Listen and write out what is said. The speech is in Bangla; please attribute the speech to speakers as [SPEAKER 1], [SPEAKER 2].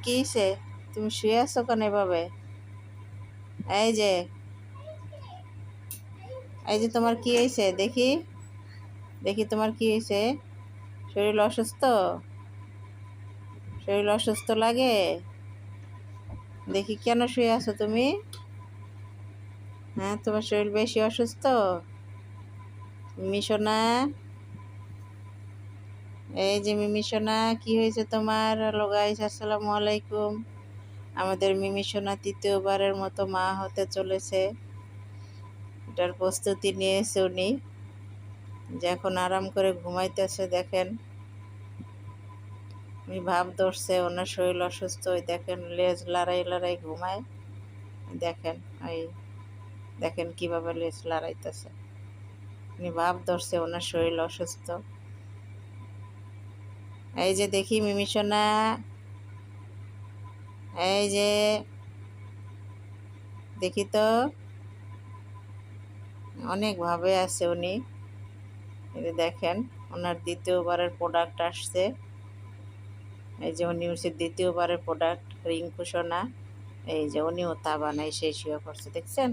[SPEAKER 1] কি হয়েছে? তুমি শুয়ে আছো কেন এভাবে? এই যে এই যে তোমার কি হয়েছে? দেখি দেখি তোমার কি হয়েছে? শরীর অসুস্থ? শরীর অসুস্থ লাগে? দেখি কেন শুয়ে আছো তুমি? হ্যাঁ, তোমার শরীর বেশি অসুস্থ? মিমি সোনা, এই যে মিমি সোনা, কি হয়েছে তোমার? হ্যালো গাইস, আসসালামু আলাইকুম। আমাদের মিমি সোনা তৃতীয়বারের মতো মা হতে চলেছে। এটার প্রস্তুতি নিয়েছে উনি, যে এখন আরাম করে ঘুমাইতেছে। দেখেন, উনি ভাব ধরছে ওনার শরীর অসুস্থ। ওই দেখেন, লেজ লড়াই লড়াই ঘুমায়। দেখেন, ওই দেখেন কিভাবে লেজ লড়াইতেছে। উনি ভাব ধরছে ওনার শরীর অসুস্থ। এই যে দেখি মিমি সোনা, এই যে দেখি তো, অনেক ভাবে আছে উনি। এই যে দেখেন, ওনার দ্বিতীয়বারের প্রোডাক্ট আসছে। এই যে উনি হচ্ছে দ্বিতীয়বারের প্রোডাক্ট রিঙ্কু সোনা। এই যে উনিও তা বানাই শেষ হয়ে পড়ছে, দেখছেন?